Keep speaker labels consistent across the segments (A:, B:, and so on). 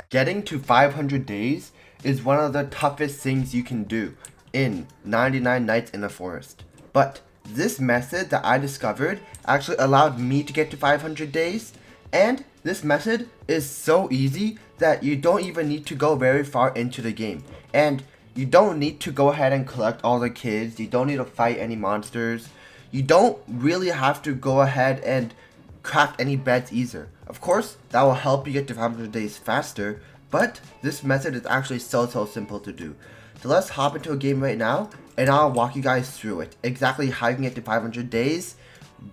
A: Getting to 500 days is one of the toughest things you can do in 99 Nights in the Forest. But this method that I discovered actually allowed me to get to 500 days, and this method is so easy that you don't even need to go very far into the game. And you don't need to go ahead and collect all the kids, you don't need to fight any monsters, you don't really have to go ahead and craft any beds either. Of course, that will help you get to 500 days faster, but this method is actually so simple to do. So let's hop into a game right now, and I'll walk you guys through it. Exactly how you can get to 500 days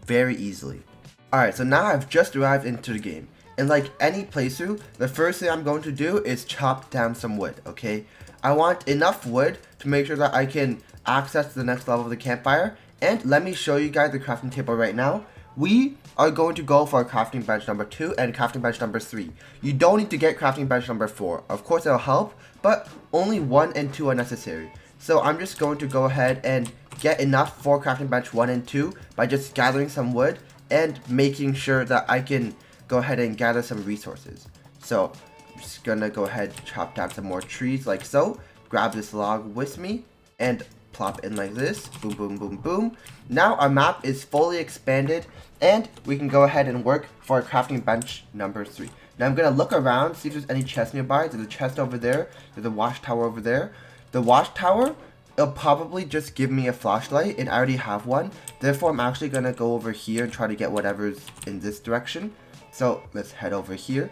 A: very easily. Alright, so now I've just arrived into the game. And like any playthrough, the first thing I'm going to do is chop down some wood, okay? I want enough wood to make sure that I can access the next level of the campfire. And let me show you guys the crafting table right now. We are going to go for crafting bench number 2 and crafting bench number 3. You don't need to get crafting bench number 4. Of course it'll help, but only 1 and 2 are necessary. So I'm just going to go ahead and get enough for crafting bench 1 and 2 by just gathering some wood and making sure that I can go ahead and gather some resources. So I'm just gonna go ahead and chop down some more trees like so. Grab this log with me and plop in like this. Boom, boom, boom, boom. Now our map is fully expanded and we can go ahead and work for crafting bench number 3. Now I'm gonna look around, see if there's any chests nearby. There's a chest over there. There's a watchtower over there. The watchtower, it'll probably just give me a flashlight, and I already have one. Therefore, I'm actually gonna go over here and try to get whatever's in this direction. So let's head over here.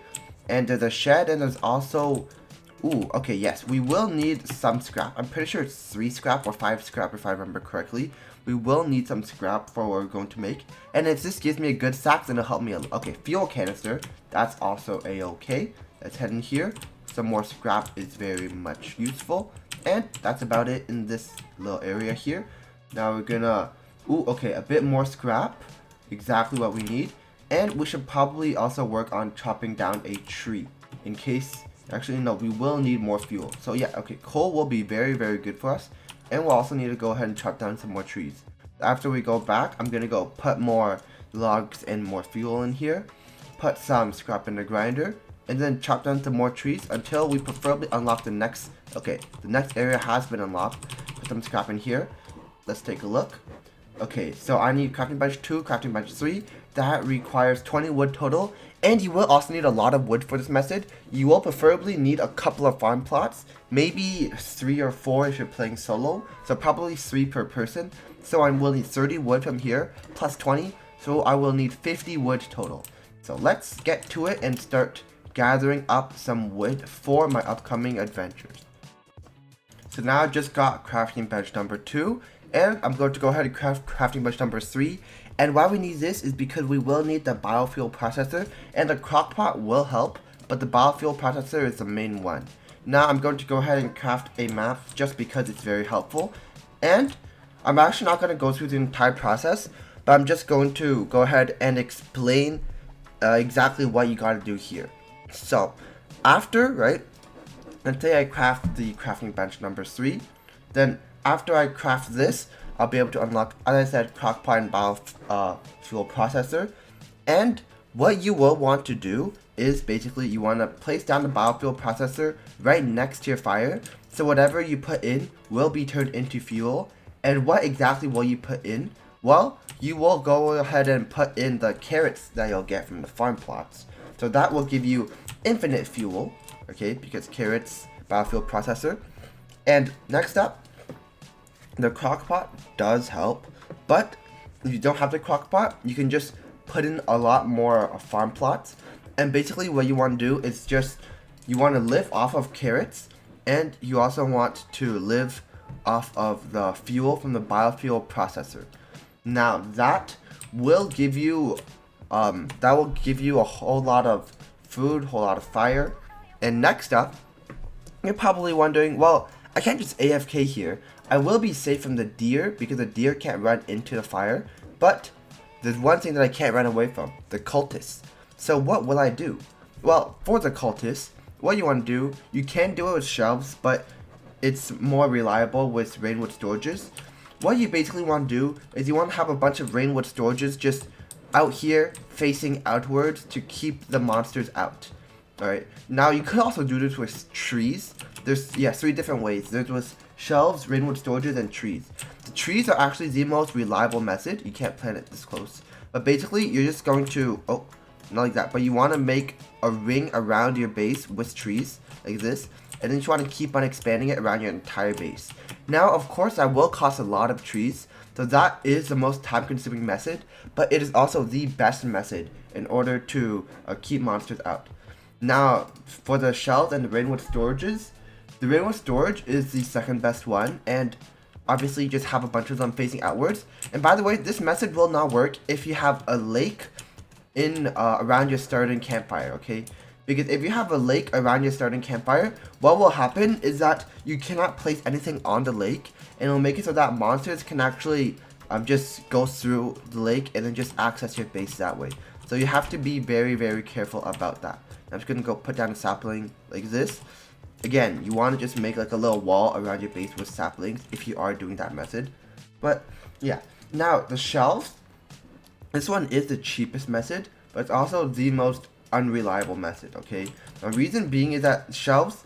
A: And there's a shed, and there's also... Ooh, okay, yes, we will need some scrap. I'm pretty sure it's 3 scrap or 5 scrap if I remember correctly. We will need some scrap for what we're going to make. And if this gives me a good stack, then it'll help me a lot. Okay, fuel canister, that's also a-okay. Let's head in here. Some more scrap is very much useful. And that's about it in this little area here. Now we're gonna... Ooh, okay, a bit more scrap. Exactly what we need. And we should probably also work on chopping down a tree. In case... Actually, no, we will need more fuel. So yeah, okay, coal will be very good for us. And we'll also need to go ahead and chop down some more trees. After we go back, I'm gonna go put more logs and more fuel in here. Put some scrap in the grinder. And then chop down some more trees until we preferably unlock the next... Okay, the next area has been unlocked. Put some scrap in here. Let's take a look. Okay, so I need crafting bench 2, crafting bench 3. That requires 20 wood total. And you will also need a lot of wood for this method. You will preferably need a couple of farm plots. Maybe 3 or 4 if you're playing solo. So probably 3 per person. So I will need 30 wood from here, plus 20. So I will need 50 wood total. So let's get to it and start gathering up some wood for my upcoming adventures. So now I just got crafting bench number 2. And I'm going to go ahead and craft crafting bench number 3. And why we need this is because we will need the biofuel processor, and the crockpot will help, but the biofuel processor is the main one. Now I'm going to go ahead and craft a map just because it's very helpful. And I'm actually not going to go through the entire process, but I'm just going to go ahead and explain exactly what you got to do here. So after, right, let's say I craft the crafting bench number 3, then after I craft this, I'll be able to unlock, as I said, crockpot and biofuel processor. And what you will want to do is basically you want to place down the biofuel processor right next to your fire. So whatever you put in will be turned into fuel. And what exactly will you put in? Well, you will go ahead and put in the carrots that you'll get from the farm plots. So that will give you infinite fuel, okay, because carrots, biofuel processor. And next up, the crockpot does help, but if you don't have the crockpot, you can just put in a lot more farm plots. And basically what you want to do is just, you want to live off of carrots, and you also want to live off of the fuel from the biofuel processor. Now that will give you a whole lot of food, whole lot of fire. And next up, you're probably wondering, well, I can't just AFK here. I will be safe from the deer because the deer can't run into the fire, but there's one thing that I can't run away from, the cultists. So what will I do? Well, for the cultists, what you want to do, you can do it with shelves, but it's more reliable with rainwood storages. What you basically want to do is you want to have a bunch of rainwood storages just out here facing outwards to keep the monsters out. Alright, now you could also do this with trees. There's 3 different ways. There's with shelves, rainwood storages, and trees. The trees are actually the most reliable method. You can't plant it this close. But basically, you're just going to, oh, not like that, but you want to make a ring around your base with trees, like this. And then you want to keep on expanding it around your entire base. Now, of course, that will cost a lot of trees. So that is the most time-consuming method. But it is also the best method in order to keep monsters out. Now, for the shelves and the rainwood storages, the rainwood storage is the second best one, and obviously you just have a bunch of them facing outwards. And by the way, this method will not work if you have a lake in around your starting campfire, okay? Because if you have a lake around your starting campfire, what will happen is that you cannot place anything on the lake, and it'll make it so that monsters can actually just go through the lake and then just access your base that way. So you have to be very, very careful about that. I'm just gonna go put down a sapling like this. Again, you want to just make like a little wall around your base with saplings if you are doing that method. But yeah, now the shelves. This one is the cheapest method, but it's also the most unreliable method, okay? The reason being is that shelves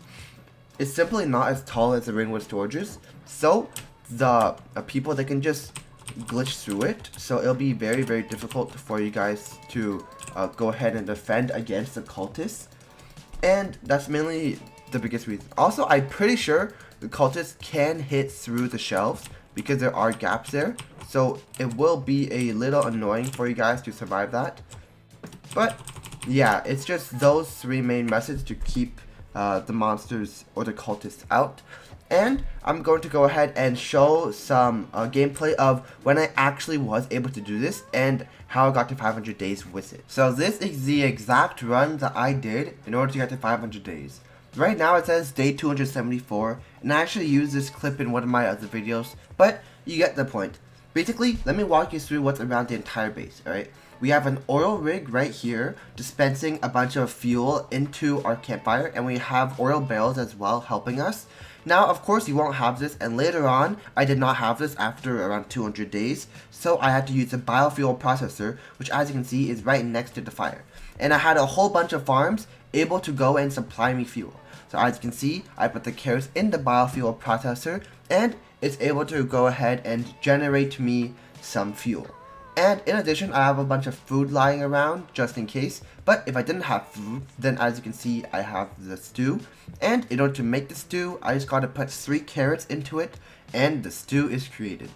A: is simply not as tall as the rainwood storages, so the people, they can just glitch through it, so it'll be very, very difficult for you guys to go ahead and defend against the cultists, and that's mainly the biggest reason. Also, I'm pretty sure the cultists can hit through the shelves because there are gaps there, so it will be a little annoying for you guys to survive that. But yeah, it's just those 3 main methods to keep the monsters or the cultists out. And I'm going to go ahead and show some gameplay of when I actually was able to do this and how I got to 500 days with it. So this is the exact run that I did in order to get to 500 days. Right now it says day 274, and I actually used this clip in one of my other videos, but you get the point. Basically, let me walk you through what's around the entire base, alright? We have an oil rig right here dispensing a bunch of fuel into our campfire, and we have oil barrels as well helping us. Now, of course, you won't have this, and later on, I did not have this after around 200 days, so I had to use a biofuel processor, which as you can see is right next to the fire. And I had a whole bunch of farms able to go and supply me fuel. So as you can see, I put the carrots in the biofuel processor, and it's able to go ahead and generate me some fuel. And in addition, I have a bunch of food lying around just in case. But if I didn't have food, then as you can see, I have the stew. And in order to make the stew, I just gotta put 3 carrots into it, and the stew is created.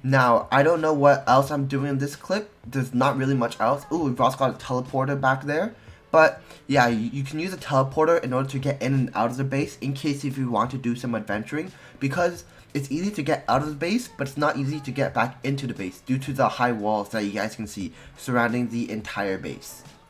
A: Now, I don't know what else I'm doing in this clip. There's not really much else. Ooh, we've also got a teleporter back there. But yeah, you can use a teleporter in order to get in and out of the base in case if you want to do some adventuring, because it's easy to get out of the base, but it's not easy to get back into the base due to the high walls that you guys can see surrounding the entire base.